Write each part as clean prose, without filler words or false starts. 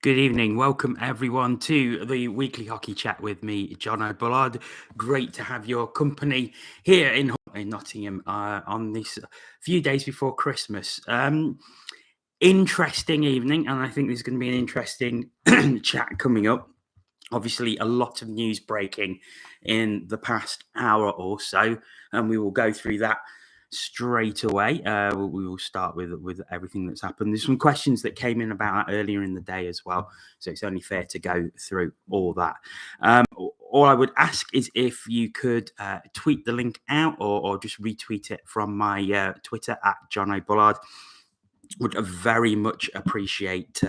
Good evening. Welcome everyone to the weekly hockey chat with me, John O'Bullard. Great to have your company here in Nottingham on this few days before Christmas. Interesting evening, and I think there's going to be an interesting chat coming up. Obviously, a lot of news breaking in the past hour or so, and we will go through that straight away. We will start with everything that's happened. There's some questions that came in about that earlier in the day as well, so it's only fair to go through all that. All I would ask is if you could tweet the link out or just retweet it from my Twitter at John O'Bullard. Would very much appreciate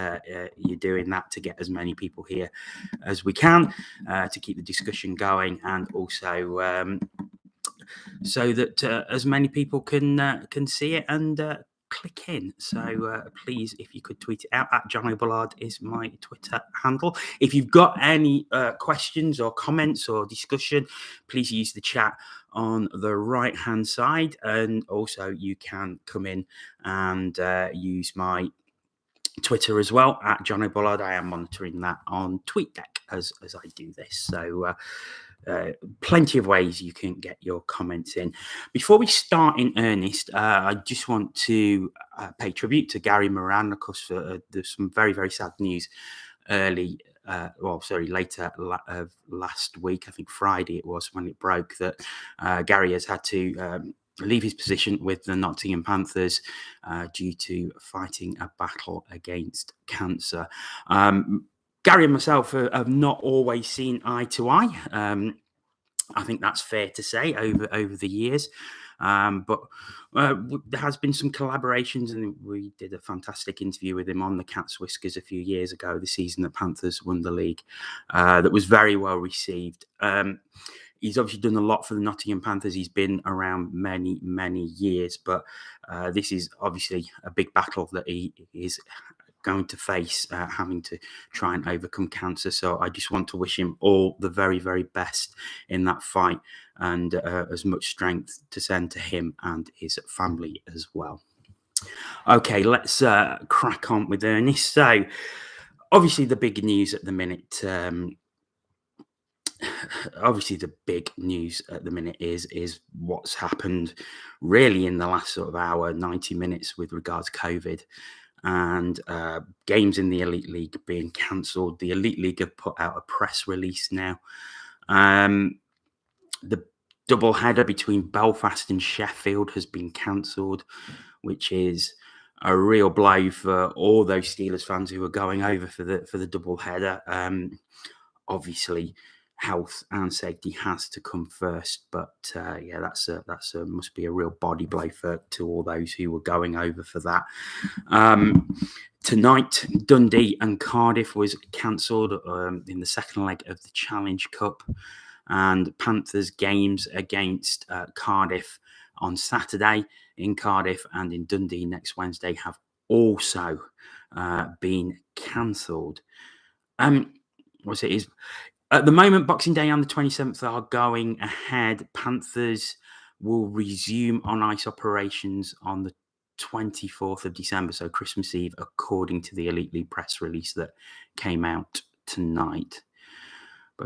you doing that to get as many people here as we can to keep the discussion going, and also so that as many people can see it and click in. So please, if you could tweet it out at John O'Bullard is my Twitter handle. If you've got any questions or comments or discussion, please use the chat on the right hand side, and also you can come in and use my Twitter as well at John O'Bullard. I am monitoring that on TweetDeck as I do this. So plenty of ways you can get your comments in. Before we start in earnest, I just want to pay tribute to Gary Moran. Of course, there's some very, very sad news later last week. I think Friday it was when it broke that Gary has had to leave his position with the Nottingham Panthers due to fighting a battle against cancer. Gary and myself have not always seen eye to eye. I think that's fair to say over the years. But there has been some collaborations, and we did a fantastic interview with him on the Cat's Whiskers a few years ago, the season that Panthers won the league. That was very well received. He's obviously done a lot for the Nottingham Panthers. He's been around many, many years, but this is obviously a big battle that he is going to face, having to try and overcome cancer. So I just want to wish him all the very, very best in that fight, and as much strength to send to him and his family as well. Okay, let's crack on with Ernest. So obviously the big news at the minute is what's happened really in the last sort of hour, 90 minutes with regards to COVID and games in the Elite League being cancelled. The Elite League have put out a press release now. The double header between Belfast and Sheffield has been cancelled, which is a real blow for all those Steelers fans who are going over for the double header. Obviously, health and safety has to come first, but that's must be a real body blow to all those who were going over for that. Tonight, Dundee and Cardiff was cancelled in the second leg of the Challenge Cup, and Panthers games against Cardiff on Saturday in Cardiff and in Dundee next Wednesday have also been cancelled. At the moment, Boxing Day and the 27th are going ahead. Panthers will resume on ice operations on the 24th of December, so Christmas Eve, according to the Elite League press release that came out tonight.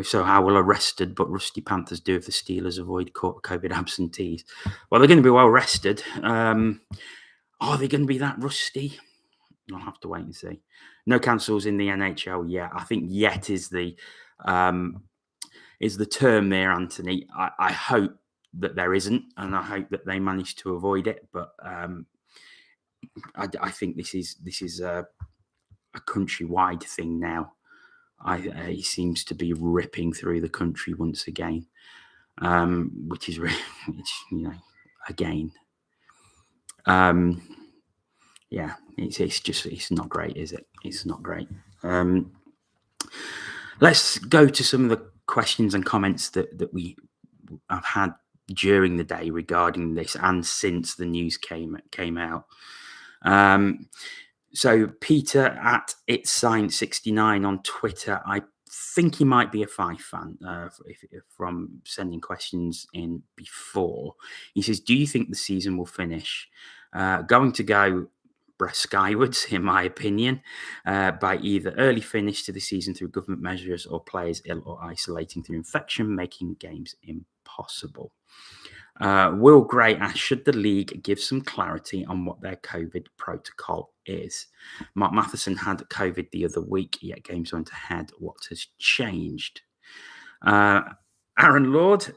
So how will a rested but rusty Panthers do if the Steelers avoid COVID absentees? Well, they're going to be well rested. Are they going to be that rusty? I'll have to wait and see. No cancels in the NHL yet. I think yet is the term there, Anthony. I hope that there isn't, and I hope that they manage to avoid it. But I think this is a countrywide thing now. He seems to be ripping through the country once again, which is really, again. It's not great, is it? It's not great. Let's go to some of the questions and comments that we have had during the day regarding this and since the news came out. So Peter at itscience69 on Twitter, I think he might be a Fife fan from sending questions in before. He says, do you think the season will finish? Going to go progress skywards, in my opinion, by either early finish to the season through government measures or players ill or isolating through infection, making games impossible. Will Gray asked, should the league give some clarity on what their COVID protocol is? Mark Matheson had COVID the other week, yet games went ahead. What has changed? Aaron Lord,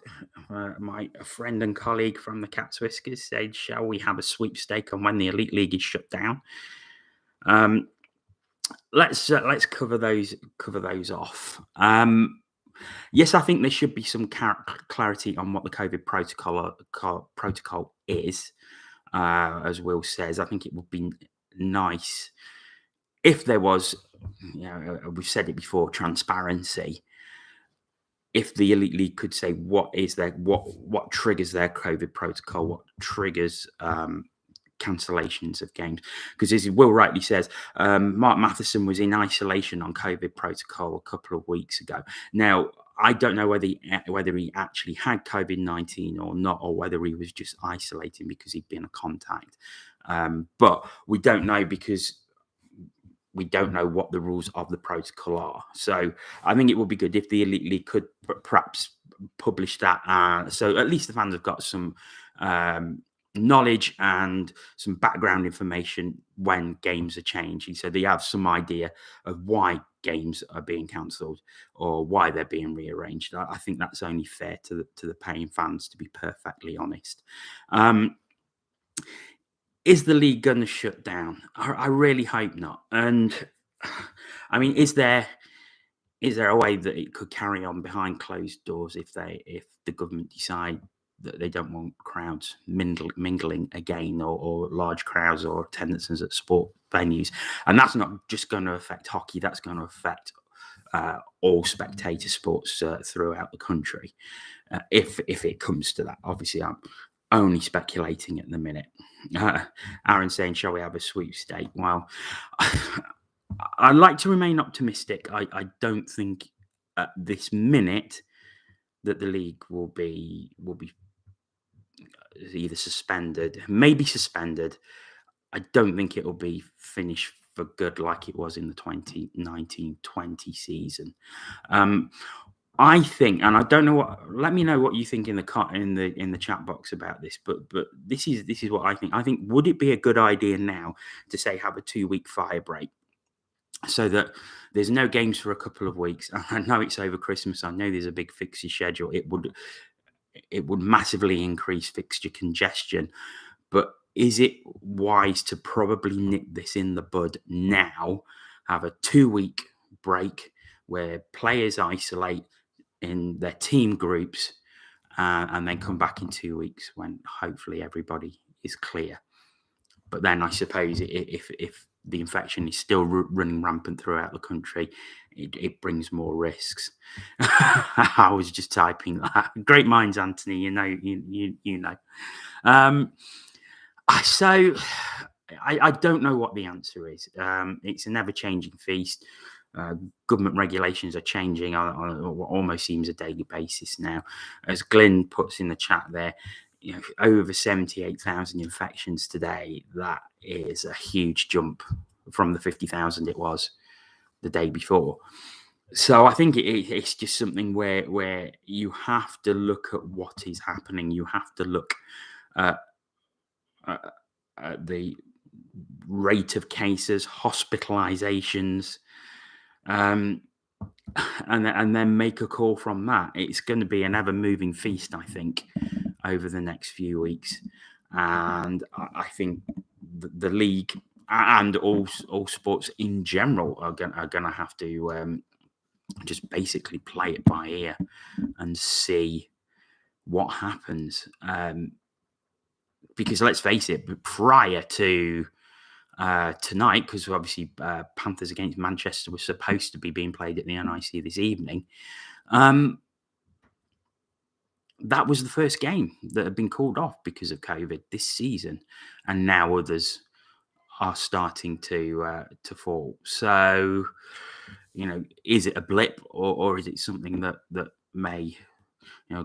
my friend and colleague from the Cat's Whiskers, said, shall we have a sweepstake on when the Elite League is shut down? Let's cover those off. Yes, I think there should be some clarity on what the COVID protocol is. As Will says, I think it would be nice if there was, we've said it before, transparency. If the Elite League could say what triggers their COVID protocol, what triggers cancellations of games, because as Will rightly says, Mark Matheson was in isolation on COVID protocol a couple of weeks ago. Now, I don't know whether he actually had COVID-19 or not, or whether he was just isolating because he'd been a contact. But we don't know because we don't know what the rules of the protocol are. So I think it would be good if the Elite League could perhaps publish that. So at least the fans have got some knowledge and some background information when games are changing. So they have some idea of why games are being cancelled or why they're being rearranged. I think that's only fair to the paying fans, to be perfectly honest. Is the league going to shut down? I really hope not. And I mean, is there a way that it could carry on behind closed doors if the government decide that they don't want crowds mingling again, or large crowds or attendances at sport venues? And that's not just going to affect hockey. That's going to affect all spectator sports throughout the country. If it comes to that, obviously, I'm only speculating at the minute. Aaron saying, shall we have a sweepstake? Well, I'd like to remain optimistic. I don't think at this minute that the league will be either suspended, maybe suspended. I don't think it will be finished for good like it was in the 2019-20 season. I think, and I don't know what. Let me know what you think in the chat box about this. But this is what I think. I think, would it be a good idea now to say have a 2-week fire break, so that there's no games for a couple of weeks? I know it's over Christmas. I know there's a big fixture schedule. It would massively increase fixture congestion. But is it wise to probably nip this in the bud now? Have a 2-week break where players isolate in their team groups, and then come back in 2 weeks when hopefully everybody is clear. But then I suppose if the infection is still running rampant throughout the country, it brings more risks. I was just typing that. Great minds, Anthony. You know. So I don't know what the answer is. It's an ever-changing feast. Government regulations are changing on what almost seems a daily basis now. As Glyn puts in the chat there, over 78,000 infections today. That is a huge jump from the 50,000 it was the day before. So I think it's just something where you have to look at what is happening. You have to look at the rate of cases, hospitalizations, and then make a call from that. It's going to be an ever-moving feast, I think, over the next few weeks. And I think the league and all sports in general are going to have to just basically play it by ear and see what happens. Because let's face it, prior to tonight, because obviously Panthers against Manchester was supposed to be being played at the NIC this evening, that was the first game that had been called off because of COVID this season, and now others are starting to fall. So, is it a blip, or is it something that may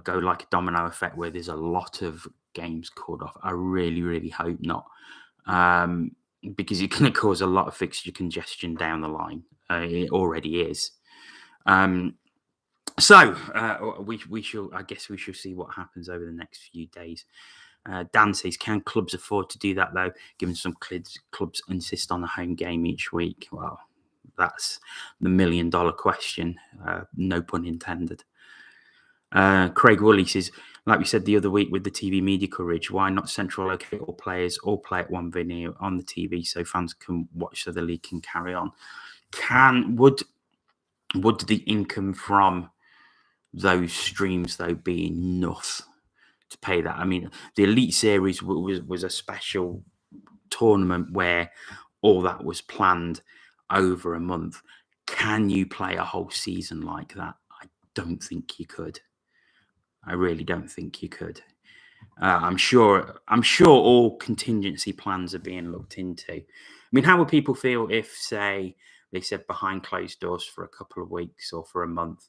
go like a domino effect where there's a lot of games called off? I really, really hope not. because it's going to cause a lot of fixture congestion down the line. It already is. So we shall. I guess we shall see what happens over the next few days. Dan says, can clubs afford to do that though? Given some clubs insist on a home game each week. Well, that's the $1 million question. No pun intended. Craig Woolley says, like we said the other week with the TV media coverage, why not central locate all players all play at one venue on the TV so fans can watch so the league can carry on? Would the income from those streams though be enough to pay that? I mean, the Elite Series was a special tournament where all that was planned over a month. Can you play a whole season like that? I don't think you could. I really don't think you could. I'm sure all contingency plans are being looked into. I mean, how would people feel if, say, they said behind closed doors for a couple of weeks or for a month,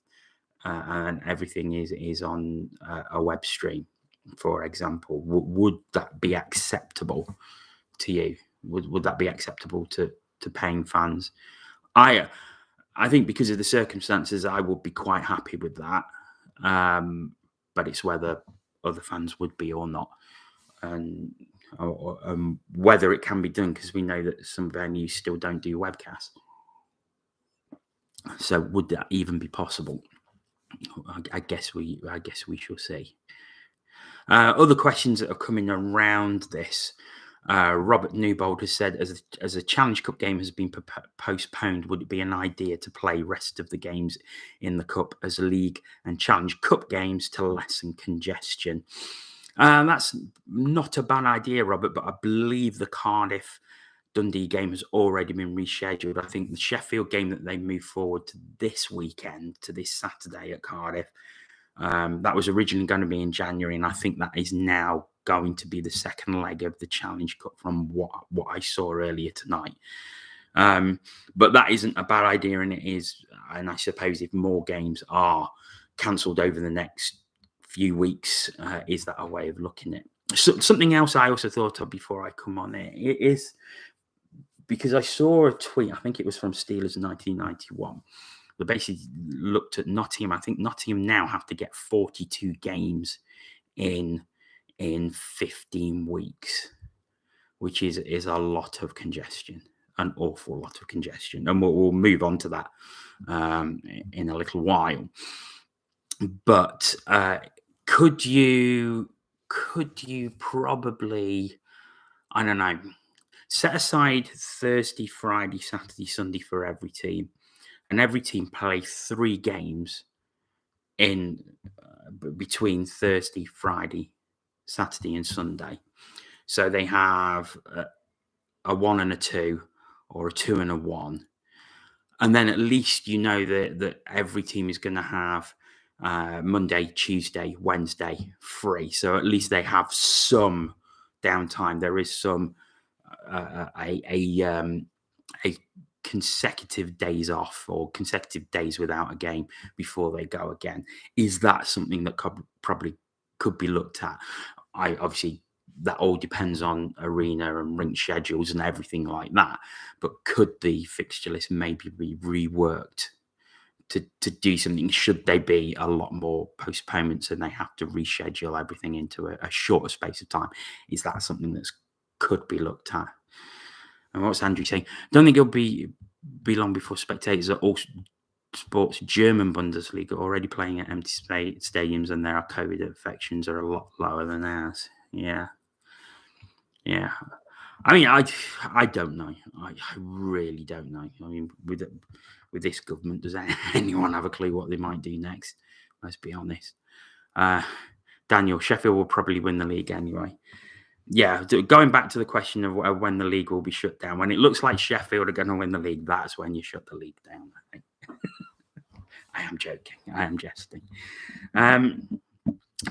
and everything is on a web stream, for example? Would that be acceptable to you? Would that be acceptable to paying fans? I think because of the circumstances, I would be quite happy with that. But it's whether other fans would be or not, and whether it can be done, because we know that some venues still don't do webcasts. So would that even be possible? I guess we shall see. Other questions that are coming around this. Robert Newbold has said, as a Challenge Cup game has been postponed, would it be an idea to play rest of the games in the Cup as a League and Challenge Cup games to lessen congestion? That's not a bad idea, Robert, but I believe the Cardiff Dundee game has already been rescheduled. I think the Sheffield game that they moved forward to this weekend, to this Saturday at Cardiff, that was originally going to be in January, and I think that is now going to be the second leg of the Challenge Cup from what I saw earlier tonight. But that isn't a bad idea, and it is, and I suppose if more games are cancelled over the next few weeks, is that a way of looking at it? So, something else I also thought of before I come on it is, because I saw a tweet, I think it was from Steelers 1991, that basically looked at Nottingham. I think Nottingham now have to get 42 games in 15 weeks, which is a lot of congestion, an awful lot of congestion. And we'll move on to that in a little while. But could you probably, I don't know, set aside Thursday, Friday, Saturday, Sunday for every team, and every team play 3 games in between Thursday, Friday, Saturday, and Sunday. So they have a 1 and a 2, or a 2 and a 1, and then at least you know that every team is going to have Monday, Tuesday, Wednesday free. So at least they have some downtime. There is some a consecutive days off, or consecutive days without a game before they go again. Is that something that probably could be looked at? Obviously that all depends on arena and rink schedules and everything like that. But could the fixture list maybe be reworked to do something? Should they be a lot more postponements and they have to reschedule everything into a shorter space of time? Is that something that could be looked at? And what's Andrew saying? Don't think it'll be long before spectators at all sports German Bundesliga already playing at empty stadiums, and their COVID infections are a lot lower than ours. Yeah. I mean, I don't know. I really don't know. I mean, with this government, does anyone have a clue what they might do next? Let's be honest. Daniel, Sheffield will probably win the league anyway. Yeah, going back to the question of when the league will be shut down, when it looks like Sheffield are going to win the league, that's when you shut the league down, I think. I am joking. I am jesting.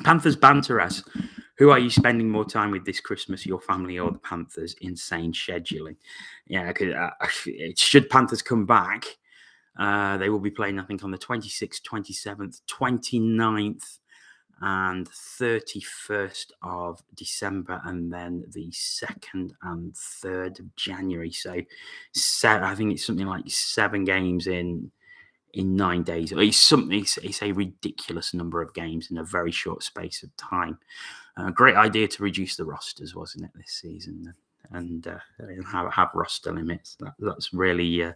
Panthers banter us. Who are you spending more time with this Christmas, your family or the Panthers? Insane scheduling. Yeah, should Panthers come back, they will be playing, I think, on the 26th, 27th, 29th, and 31st of December, and then the 2nd and 3rd of January. So I think it's something like 7 games in 9 days. It's a ridiculous number of games in a very short space of time. Great idea to reduce the rosters, wasn't it, this season? And have roster limits. That's really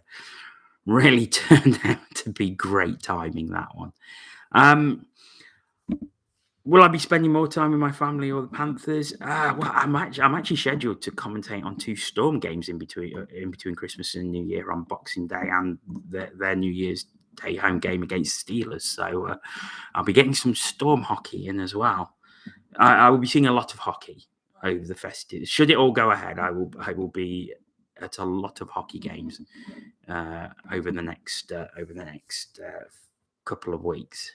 turned out to be great timing, that one. Will I be spending more time with my family or the Panthers? Well, I'm actually scheduled to commentate on 2 Storm games in between Christmas and New Year, on Boxing Day and their New Year's Day home game against Steelers. So I'll be getting some Storm hockey in as well. I will be seeing a lot of hockey over the festivities. Should it all go ahead, I will be at a lot of hockey games over the next couple of weeks.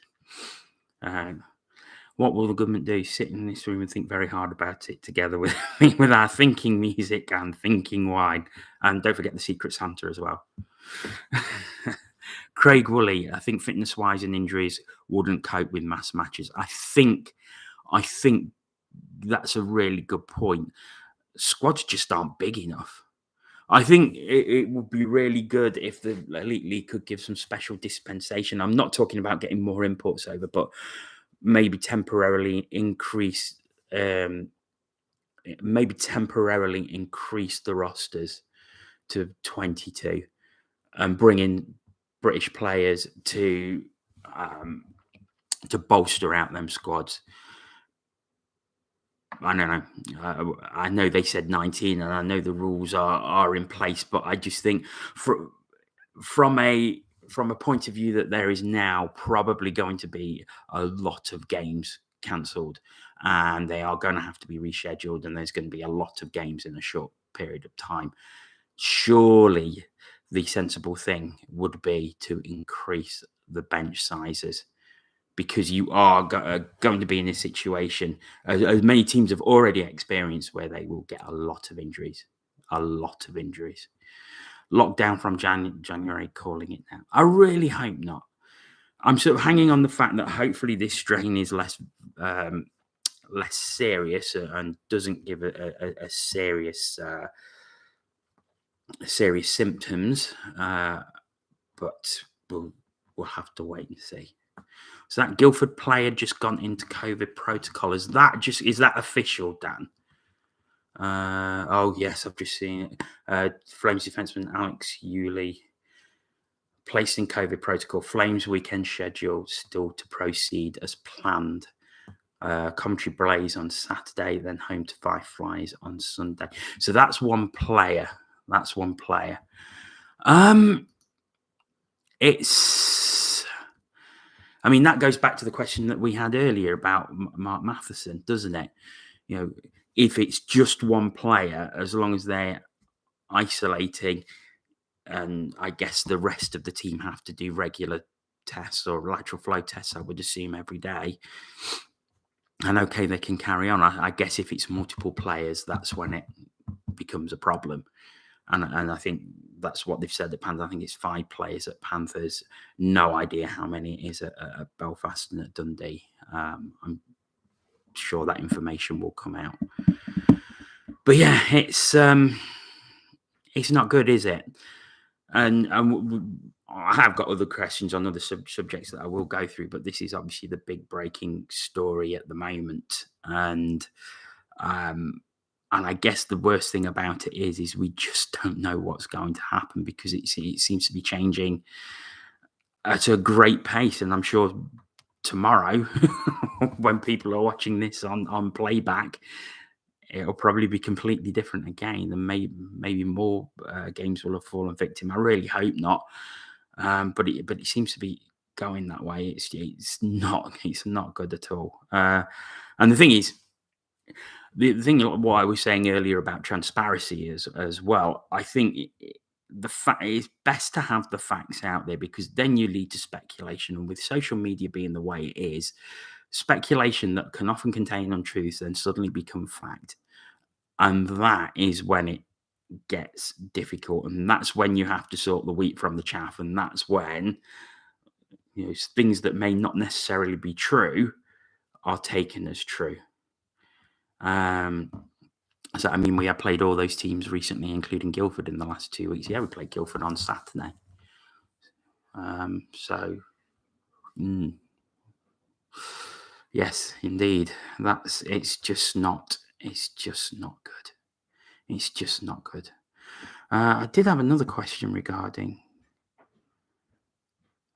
What will the government do? Sit in this room and think very hard about it together with our thinking music and thinking wine. And don't forget the Secret Santa as well. Craig Woolley, I think fitness-wise and injuries wouldn't cope with mass matches. I think that's a really good point. Squads just aren't big enough. I think it would be really good if the Elite League could give some special dispensation. I'm not talking about getting more imports over, but maybe temporarily increase the rosters to 22 and bring in British players to bolster out them squads. I don't know. I know they said 19, and I know the rules are in place, but I just think from a point of view that there is now probably going to be a lot of games cancelled, and they are going to have to be rescheduled, and there's going to be a lot of games in a short period of time. Surely the sensible thing would be to increase the bench sizes, because you are going to be in a situation, as many teams have already experienced, where they will get a lot of injuries. Lockdown from January, calling it now. I really hope not. I'm sort of hanging on the fact that hopefully this strain is less serious and doesn't give a serious symptoms. But we'll have to wait and see. So that Guildford player just gone into COVID protocol. Is that official, Dan? Oh yes, I've just seen it. Flames defenseman Alex Yulee placed in COVID protocol. Flames weekend schedule still to proceed as planned. Coventry Blaze on Saturday, then home to Five Flies on Sunday. So that's one player. That goes back to the question that we had earlier about Mark Matheson, doesn't it? You know, if it's just one player, as long as they're isolating, and I guess the rest of the team have to do regular tests or lateral flow tests, I would assume, every day. And okay, they can carry on. I guess if it's multiple players, that's when it becomes a problem. And I think that's what they've said at Panthers. I think it's 5 players at Panthers. No idea how many it is at Belfast and at Dundee. I'm sure that information will come out. But yeah, it's not good, is it? And I have got other questions on other subjects that I will go through, but this is obviously the big breaking story at the moment. And I guess the worst thing about it is we just don't know what's going to happen, because it seems to be changing at a great pace. And I'm sure tomorrow, when people are watching this on playback, it'll probably be completely different again, and maybe more games will have fallen victim. I really hope not, but it seems to be going that way. It's not good at all. And the thing is, the thing what I was saying earlier about transparency as well, I think the fact is best to have the facts out there, because then you lead to speculation. And with social media being the way it is, speculation that can often contain untruths then suddenly become fact. And that is when it gets difficult. And that's when you have to sort the wheat from the chaff. And that's when things that may not necessarily be true are taken as true. So, I mean, we have played all those teams recently, including Guildford in the last 2 weeks. Yeah, we played Guildford on Saturday. Yes, indeed. It's just not good. It's just not good. I did have another question regarding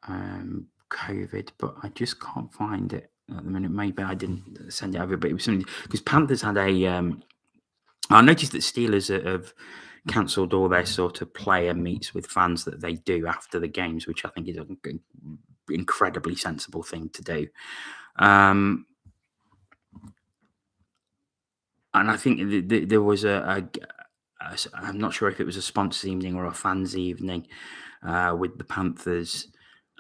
COVID, but I just can't find it at the minute. Maybe I didn't send it over, but it was something because Panthers had a. I noticed that Steelers have cancelled all their sort of player meets with fans that they do after the games, which I think is an incredibly sensible thing to do. And I think there was I'm not sure if it was a sponsors evening or a fans evening with the Panthers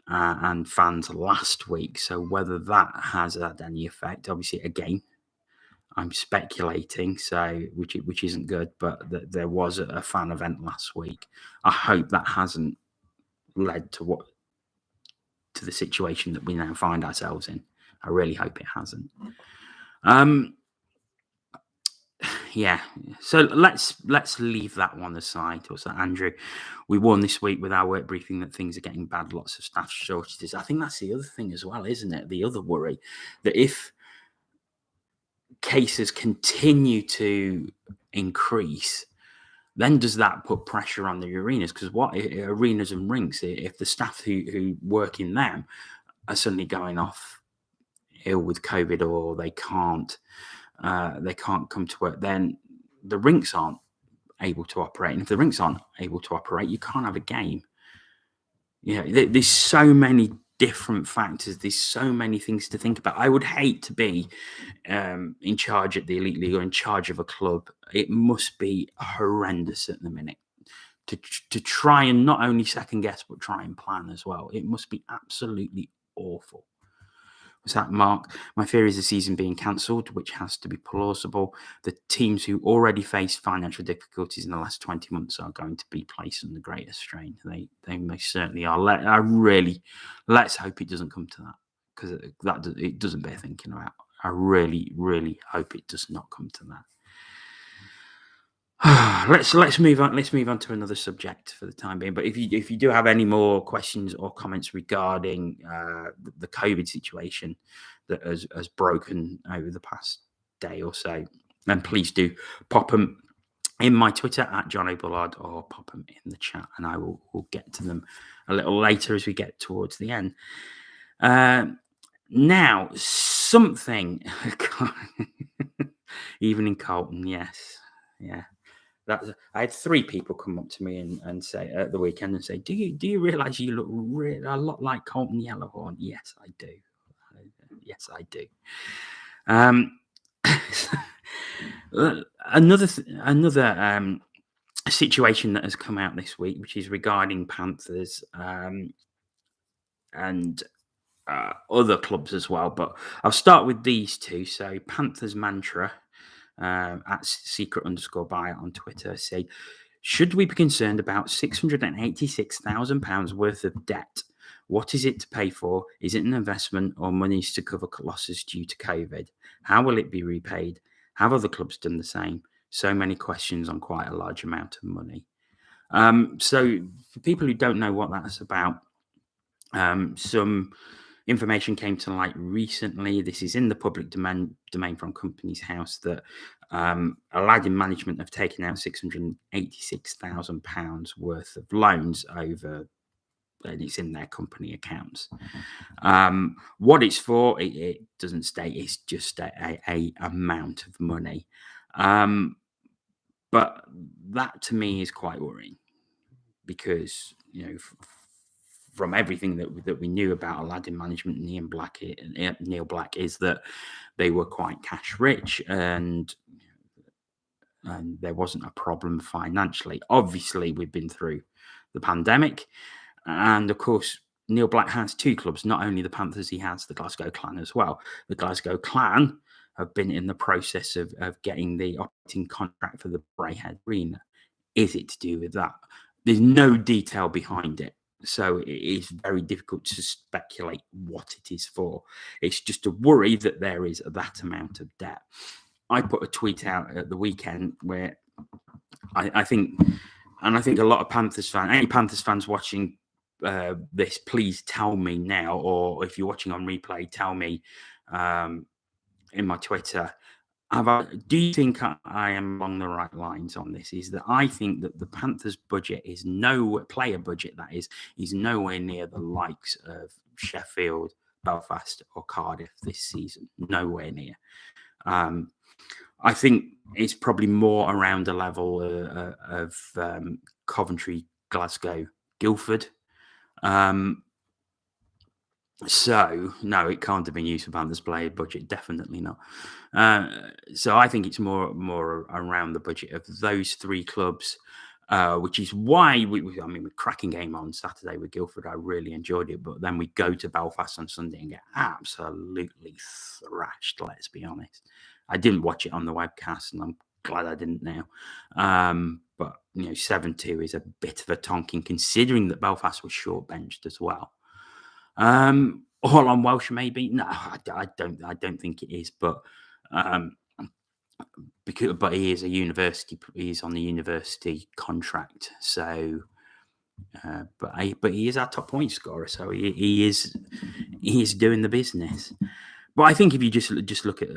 and fans last week. So whether that has had any effect, obviously, again, I'm speculating, so which isn't good. But there was a fan event last week. I hope that hasn't led to the situation that we now find ourselves in. I really hope it hasn't. Yeah, so let's leave that one aside. Also, Andrew, we warned this week with our work briefing that things are getting bad. Lots of staff shortages. I think that's the other thing as well, isn't it? The other worry that if cases continue to increase, then does that put pressure on the arenas? Because what arenas and rinks, if the staff who work in them are suddenly going off ill with COVID or they can't come to work, then the rinks aren't able to operate. And if the rinks aren't able to operate, you can't have a game. There's so many different factors. There's so many things to think about. I would hate to be in charge at the Elite League or in charge of a club. It must be horrendous at the minute to try and not only second guess, but try and plan as well. It must be absolutely awful. Was that Mark? My fear is the season being cancelled, which has to be plausible. The teams who already faced financial difficulties in the last 20 months are going to be placed under greater strain. They most certainly are. Let's hope it doesn't come to that, because it doesn't bear thinking about. I really, really hope it does not come to that. Let's move on. Let's move on to another subject for the time being. But if you do have any more questions or comments regarding the COVID situation that has broken over the past day or so, then please do pop them in my Twitter at John O'Bullard or pop them in the chat, and I will get to them a little later as we get towards the end. Now, something even in Carlton, yes, yeah. I had 3 people come up to me and say at the weekend and say, "Do you realise you look a lot like Carlton Yellowhorn?" Yes, I do. Yes, I do. Another situation that has come out this week, which is regarding Panthers and other clubs as well. But I'll start with these 2. So Panthers Mantra. At secret_buyer on Twitter say, should we be concerned about £686,000 worth of debt? What is it to pay for? Is it an investment or monies to cover losses due to COVID? How will it be repaid? Have other clubs done the same? So many questions on quite a large amount of money. So for people who don't know what that's about, some information came to light recently. This is in the public domain from Companies House that Aladdin management have taken out £686,000 worth of loans over, and it's in their company accounts. What it's for, it doesn't state. It's just a amount of money. But that to me is quite worrying because, from everything that we knew about Aladdin management and Neil Black is that they were quite cash rich and there wasn't a problem financially. Obviously, we've been through the pandemic, and of course, Neil Black has 2 clubs. Not only the Panthers, he has the Glasgow Clan as well. The Glasgow Clan have been in the process of getting the operating contract for the Braehead Arena. Is it to do with that? There's no detail behind it. So it is very difficult to speculate what it is for. It's just a worry that there is that amount of debt. I put a tweet out at the weekend where I think, and I think a lot of Panthers fans, any Panthers fans watching this, please tell me now, or if you're watching on replay, tell me in my Twitter. Do you think I am along the right lines on this? Is that I think that the Panthers' budget is player budget that is nowhere near the likes of Sheffield, Belfast, or Cardiff this season. Nowhere near. I think it's probably more around the level of Coventry, Glasgow, Guildford. So no, it can't have been used for Panthers player budget. Definitely not. So I think it's more around the budget of those three clubs, which is why we cracking game on Saturday with Guildford. I really enjoyed it, but then we go to Belfast on Sunday and get absolutely thrashed. Let's be honest. I didn't watch it on the webcast, and I'm glad I didn't now. But 7-2 is a bit of a tonking, considering that Belfast was short benched as well. All on Welsh, maybe. No, I don't think it is. But he is a university. He's on the university contract. So, but he is our top point scorer. So he is doing the business. But I think if you just look at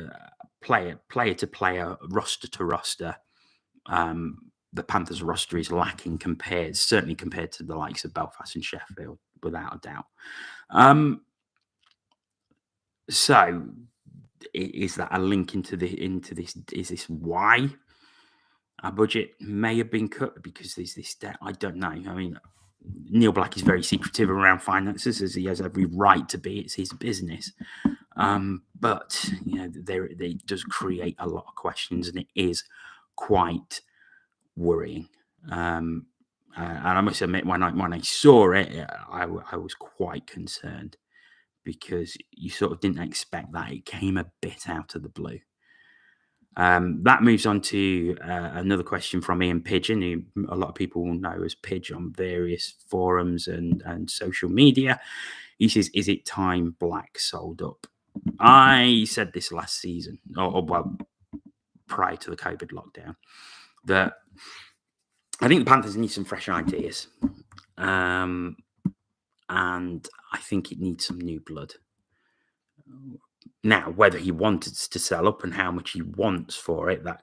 player to player, roster to roster, the Panthers roster is lacking certainly compared to the likes of Belfast and Sheffield, without a doubt. So is that a link into this? Is this why our budget may have been cut because there's this debt? I don't know. I mean, Neil Black is very secretive around finances, as he has every right to be. It's his business. But it does create a lot of questions, and it is quite worrying. And I must admit, when I saw it, I was quite concerned, because you sort of didn't expect that. It came a bit out of the blue. That moves on to another question from Ian Pigeon, who a lot of people will know as Pidge on various forums and social media. He says, "Is it time Black sold up?" I said this last season, or prior to the COVID lockdown, that I think the Panthers need some fresh ideas. And I think it needs some new blood. Now, whether he wanted to sell up and how much he wants for it, that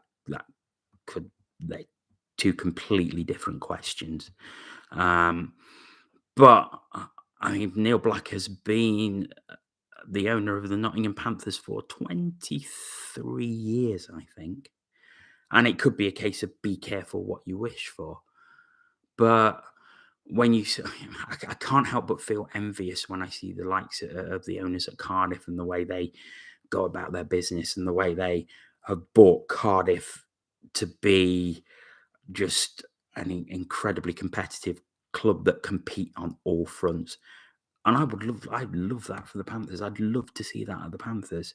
could be two completely different questions. But I mean, Neil Black has been the owner of the Nottingham Panthers for 23 years, I think. And it could be a case of be careful what you wish for. But when I can't help but feel envious when I see the likes of the owners at Cardiff and the way they go about their business and the way they have bought Cardiff to be just an incredibly competitive club that compete on all fronts. And I'd love that for the Panthers. I'd love to see that at the Panthers.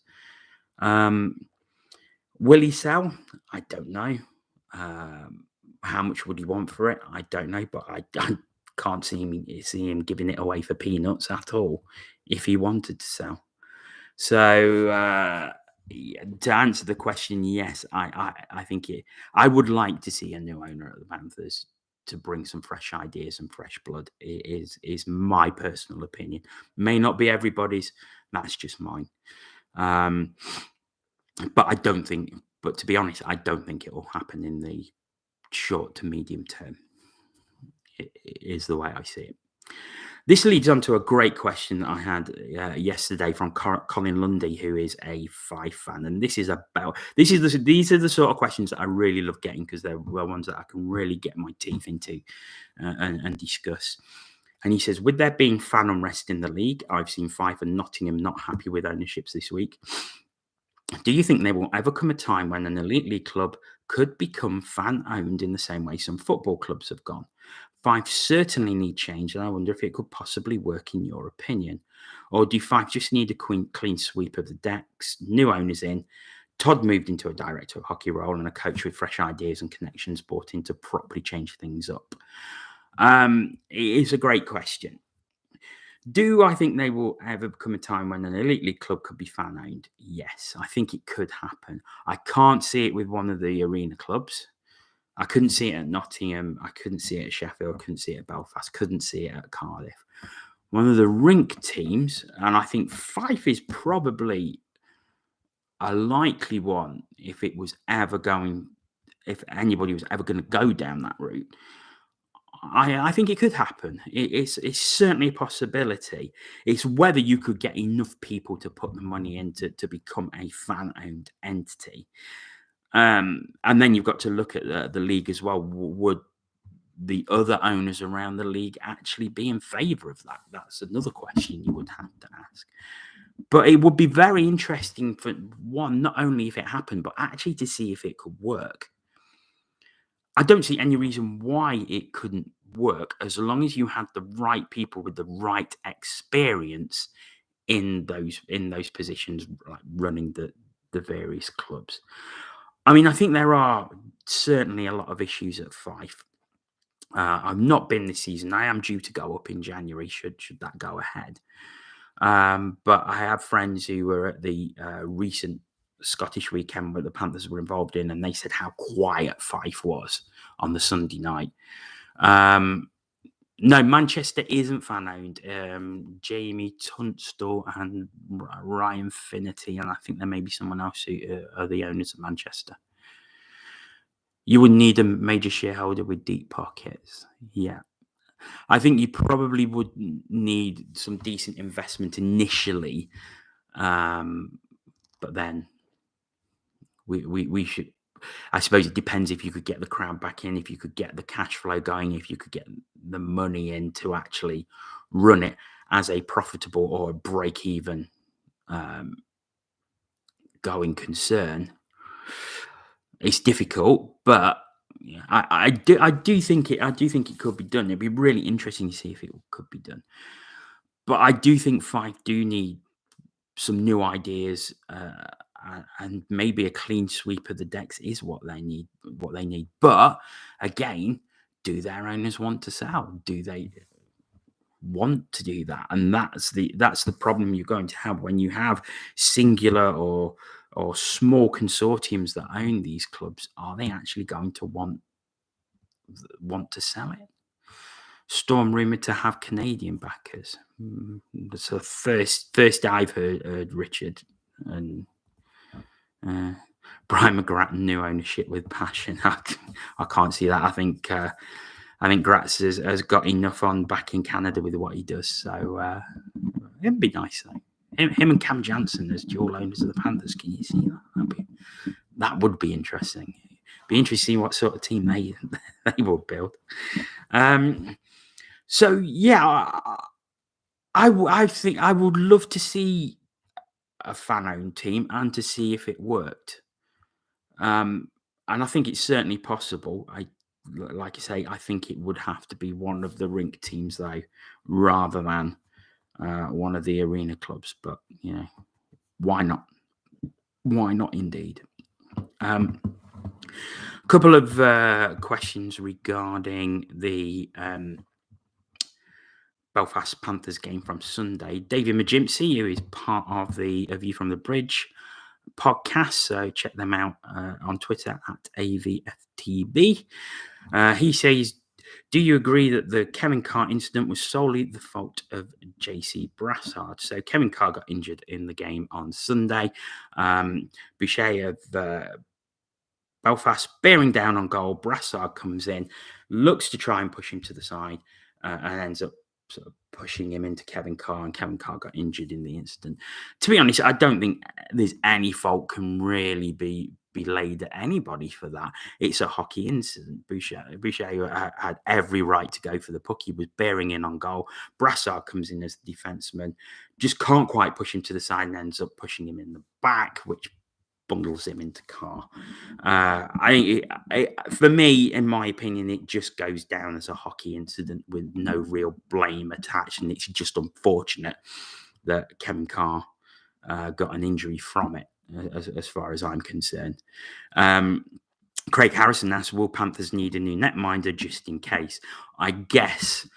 Will he sell? I don't know. How much would he want for it? I don't know, but I can't see him giving it away for peanuts at all if he wanted to sell. So to answer the question, yes, I think I would like to see a new owner at the Panthers to bring some fresh ideas and fresh blood. It is my personal opinion. May not be everybody's. That's just mine. But I don't think. But to be honest, I don't think it will happen in the short to medium term. It is the way I see it. This leads on to a great question that I had yesterday from Colin Lundy, who is a Fife fan, and these are the sort of questions that I really love getting, because they're ones that I can really get my teeth into and discuss. And he says, with there being fan unrest in the league, I've seen Fife and Nottingham not happy with ownerships this week. Do you think there will ever come a time when an elite league club could become fan-owned in the same way some football clubs have gone? Fife certainly need change, and I wonder if it could possibly work in your opinion. Or do Fife just need a clean sweep of the decks, new owners in, Todd moved into a director of hockey role, and a coach with fresh ideas and connections brought in to properly change things up? It is a great question. Do I think there will ever come a time when an elite league club could be fan owned? Yes, I think it could happen. I can't see it with one of the arena clubs. I couldn't see it at Nottingham. I couldn't see it at Sheffield. I couldn't see it at Belfast. Couldn't see it at Cardiff. One of the rink teams, and I think Fife is probably a likely one if anybody was ever going to go down that route. I think it could happen. It's certainly a possibility. It's whether you could get enough people to put the money in to become a fan-owned entity. And then you've got to look at the league as well. Would the other owners around the league actually be in favour of that? That's another question you would have to ask. But it would be very interesting for one, not only if it happened, but actually to see if it could work. I don't see any reason why it couldn't work as long as you had the right people with the right experience in those positions, like running the various clubs. I mean, I think there are certainly a lot of issues at Fife. I've not been this season. I am due to go up in January, should that go ahead. But I have friends who were at the recent Scottish weekend where the Panthers were involved in, and they said how quiet Fife was on the Sunday night. No, Manchester isn't fan owned. Jamie Tunstall and Ryan Finnerty, and I think there may be someone else who are the owners of Manchester. You would need a major shareholder with deep pockets. Yeah. I think you probably would need some decent investment initially. But then we should, I suppose it depends if you could get the crowd back in, if you could get the cash flow going, if you could get the money in to actually run it as a profitable or a break-even going concern. It's difficult, but yeah, I do think it could be done. It'd be really interesting to see if it could be done. But I do think Fife do need some new ideas, and maybe a clean sweep of the decks is what they need. But again, do their owners want to sell? Do they want to do that? And that's the problem you're going to have when you have singular or small consortiums that own these clubs. Are they actually going to want to sell it? Storm rumored to have Canadian backers. That's the first I've heard Richard and Brian McGrath new ownership with passion. I can't see that. I think Gratz has got enough on back in Canada with what he does. So it'd be nice though. Him and Cam Jansen as dual owners of the Panthers. Can you see that? That would be interesting. Be interesting what sort of team they will build. So yeah, I think I would love to see a fan-owned team and to see if it worked. And I think it's certainly possible. Like I say, I think it would have to be one of the rink teams though, rather than one of the arena clubs. But you know, why not? Why not? Indeed. Couple of questions regarding the Belfast Panthers game from Sunday. David Majimsey, who is part of the A View from the Bridge podcast, so check them out on Twitter at AVFTB. He says, do you agree that the Kevin Carr incident was solely the fault of JC Brassard? So Kevin Carr got injured in the game on Sunday. Boucher of Belfast bearing down on goal. Brassard comes in, looks to try and push him to the side, and ends up sort of pushing him into Kevin Carr, and Kevin Carr got injured in the incident. To be honest, I don't think there's any fault can really be laid at anybody for that. It's a hockey incident. Boucher had every right to go for the puck. He was bearing in on goal. Brassard comes in as the defenseman, just can't quite push him to the side and ends up pushing him in the back, which bundles him into Carr. I think for me, in my opinion, it just goes down as a hockey incident with no real blame attached, and it's just unfortunate that Kevin Carr got an injury from it, as far as I'm concerned. Craig Harrison asks, will Panthers need a new netminder just in case? I guess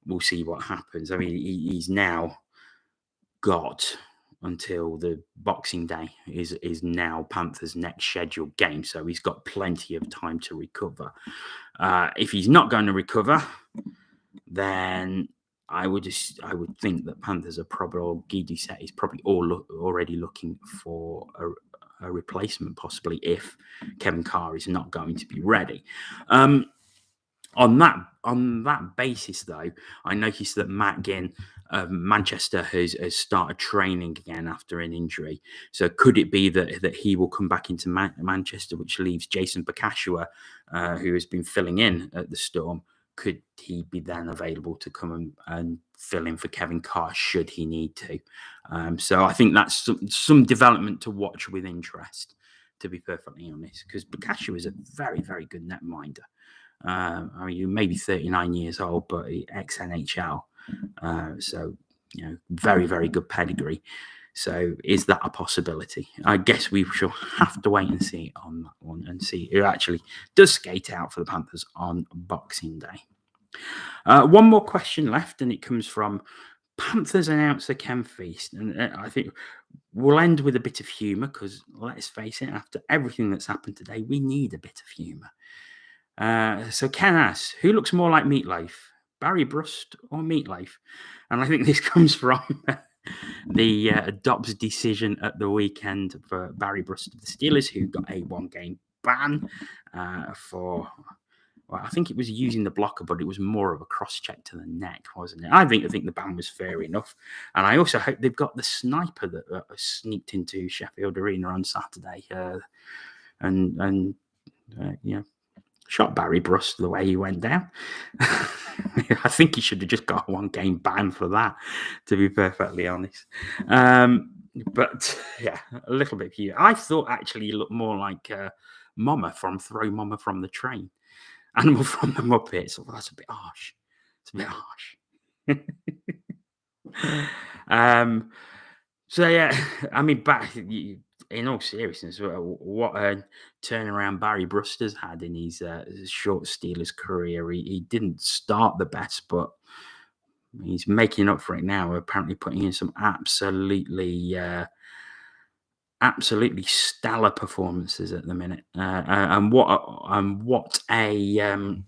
we'll see what happens. I mean, he's now got until the Boxing Day is now Panthers' next scheduled game, so he's got plenty of time to recover. If he's not going to recover, then I would think that Panthers are probably, or Guidi said, he's probably already looking for a replacement, possibly, if Kevin Carr is not going to be ready. On that basis, though, I noticed that Matt Ginn of Manchester has started training again after an injury. So could it be that he will come back into Manchester, which leaves Jason Bakashua, who has been filling in at the Storm? Could he be then available to come and fill in for Kevin Carr should he need to? So I think that's some development to watch with interest, to be perfectly honest, because Bakashua is a very, very good netminder. I mean, you may be 39 years old, but ex-NHL. So, very, very good pedigree. So is that a possibility? I guess we shall have to wait and see on that one and see who actually does skate out for the Panthers on Boxing Day. One more question left, and it comes from Panthers announcer Ken Feast. And I think we'll end with a bit of humour because, let's face it, after everything that's happened today, we need a bit of humour. So Ken asks, who looks more like Meatloaf, Barry Brust or Meatloaf? And I think this comes from the Dobbs decision at the weekend for Barry Brust of the Steelers, who got a 1-game ban for, well, I think it was using the blocker, but it was more of a cross-check to the neck, wasn't it? I think the ban was fair enough. And I also hope they've got the sniper that sneaked into Sheffield Arena on Saturday and shot Barry Brust the way he went down. I think he should have just got a 1-game ban for that, to be perfectly honest. But yeah, a little bit here. I thought actually he looked more like Mama from Throw Mama from the Train. Animal from the Muppets. Well, that's a bit harsh. It's a bit harsh. So yeah, I mean, in all seriousness, what a turnaround Barry Brust has had in his short Steelers career. He didn't start the best, but he's making up for it now. Apparently, putting in some absolutely stellar performances at the minute. And what a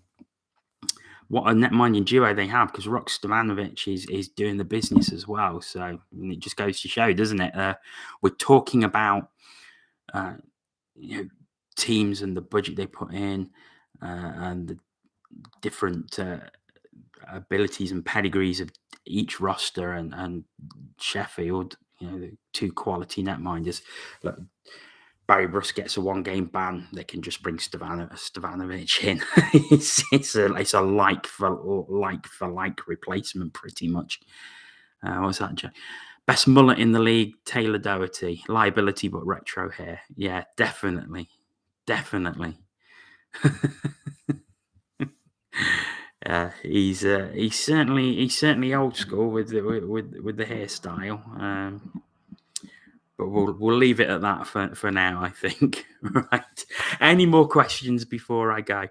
net-minding duo they have, because Rock Stevanovic is doing the business as well. So it just goes to show, doesn't it? We're talking about teams and the budget they put in and the different abilities and pedigrees of each roster, and Sheffield, the 2 quality netminders. Look, Barry Brust gets a 1-game ban, they can just bring Stevanovic in. it's a like for like replacement, pretty much. What's that? Best mullet in the league, Taylor Doherty. Liability but retro hair. Yeah, definitely. He's certainly old school with the hairstyle. But we'll leave it at that for now, I think. Right. Any more questions before I go?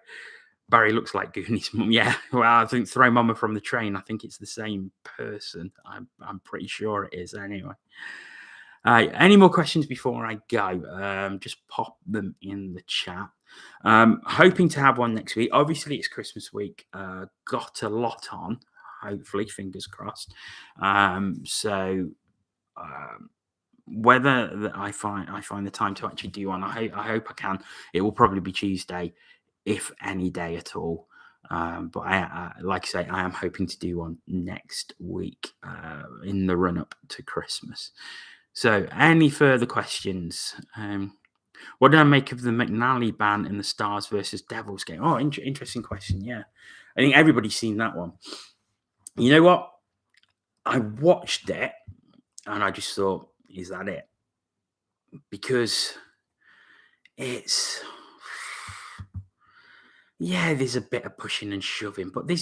Barry looks like Goonies' mum. Yeah, well, I think Throw Mama from the Train. I think it's the same person. I'm pretty sure it is anyway. Any more questions before I go? Just pop them in the chat. Hoping to have one next week. Obviously, it's Christmas week. Got a lot on. Hopefully, fingers crossed. Whether I find the time to actually do one, I hope I can. It will probably be Tuesday, if any day at all. But I like I say, I am hoping to do one next week in the run up to Christmas. So, any further questions? What did I make of the McNally ban in the Stars versus Devils game? Oh, interesting question. Yeah, I think everybody's seen that one. You know what? I watched it and I just thought, is that it? Because there's a bit of pushing and shoving, but there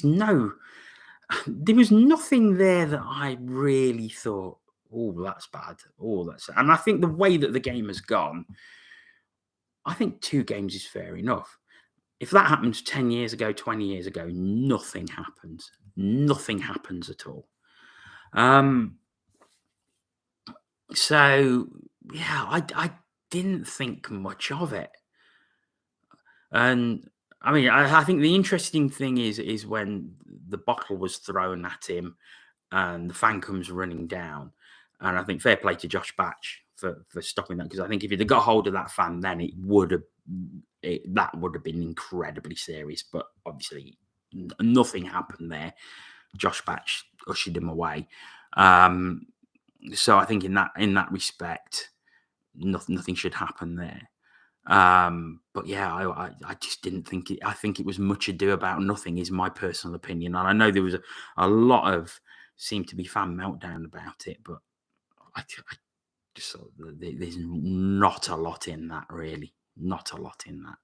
was nothing there that I really thought, oh, that's bad. And I think the way that the game has gone, I think 2 games is fair enough. if that happened 10 years ago, 20 years ago, nothing happens. Nothing happens at all. So, yeah, I didn't think much of it. And I mean, I think the interesting thing is when the bottle was thrown at him and the fan comes running down. And I think fair play to Josh Batch for stopping that, because I think if he'd have got hold of that fan, then that would have been incredibly serious. But obviously, nothing happened there. Josh Batch ushered him away. So I think in that respect, nothing should happen there. But yeah, I just didn't think it. I think it was much ado about nothing, is my personal opinion. And I know there was a lot of seemed to be fan meltdown about it, but I just thought there's not a lot in that, really. Not a lot in that.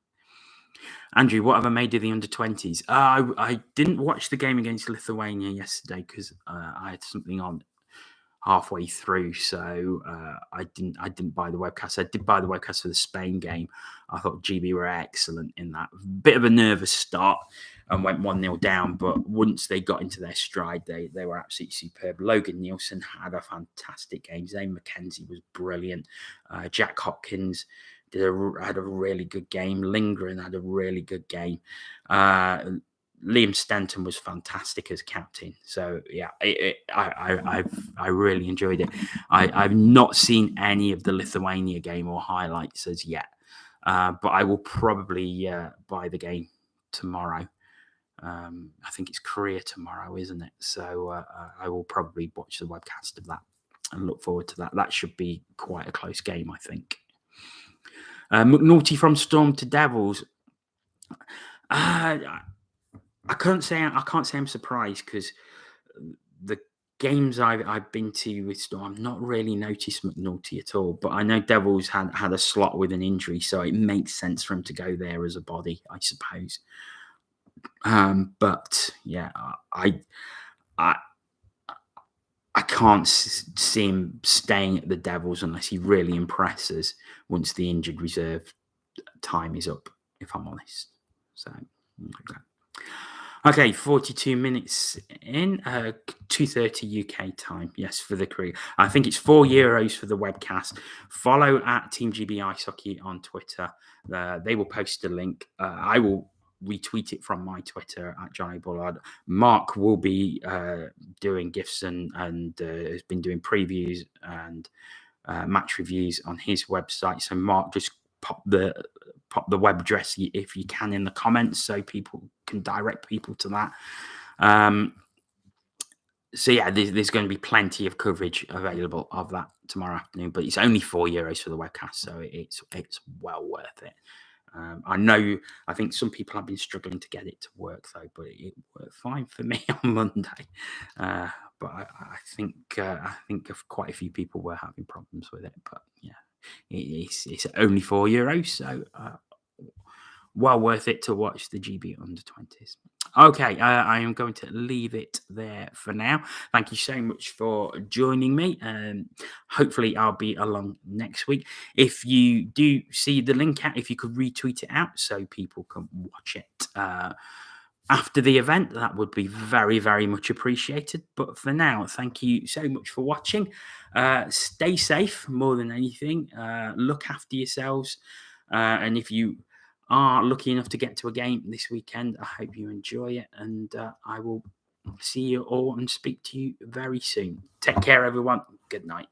Andrew, what have I made of the under-20s? I didn't watch the game against Lithuania yesterday because I had something on halfway through, so I didn't buy the webcast. I did buy the webcast for the Spain game. I thought GB were excellent in that. Bit of a nervous start and went 1-0 down, but once they got into their stride, they were absolutely superb. Logan Nielsen had a fantastic game. Zane McKenzie was brilliant. Jack Hopkins had a really good game. Lindgren had a really good game. Liam Stanton was fantastic as captain. So yeah, I really enjoyed it. I've not seen any of the Lithuania game or highlights as yet, but I will probably buy the game tomorrow. I think it's Korea tomorrow, isn't it? So I will probably watch the webcast of that and look forward to that. That should be quite a close game, I think. McNulty from Storm to Devils. I can't say I'm surprised, because the games I've been to with Storm, I've not really noticed McNulty at all. But I know Devils had a slot with an injury, so it makes sense for him to go there as a body, I suppose. But yeah, I can't see him staying at the Devils unless he really impresses once the injured reserve time is up, if I'm honest. So, okay, 42 minutes in, 2:30 UK time. Yes, for the crew. I think it's €4 for the webcast. Follow at Team GB Ice Hockey on Twitter. They will post a link. I will retweet it from my Twitter at Johnny Bullard. Mark will be doing GIFs and has been doing previews and match reviews on his website. So Mark, just pop the web address if you can in the comments, so people can direct people to that. So yeah, there's going to be plenty of coverage available of that tomorrow afternoon, but it's only €4 for the webcast, so it's well worth it. I think some people have been struggling to get it to work though, but it worked fine for me on Monday. But I think quite a few people were having problems with it. But yeah, it's only €4, so well worth it to watch the GB under-20s. Okay, I am going to leave it there for now. Thank you so much for joining me. Hopefully, I'll be along next week. If you do see the link out, if you could retweet it out so people can watch it after the event, that would be very, very much appreciated. But for now, thank you so much for watching. Stay safe more than anything. Look after yourselves. And if you are lucky enough to get to a game this weekend, I hope you enjoy it. And I will see you all and speak to you very soon. Take care, everyone. Good night.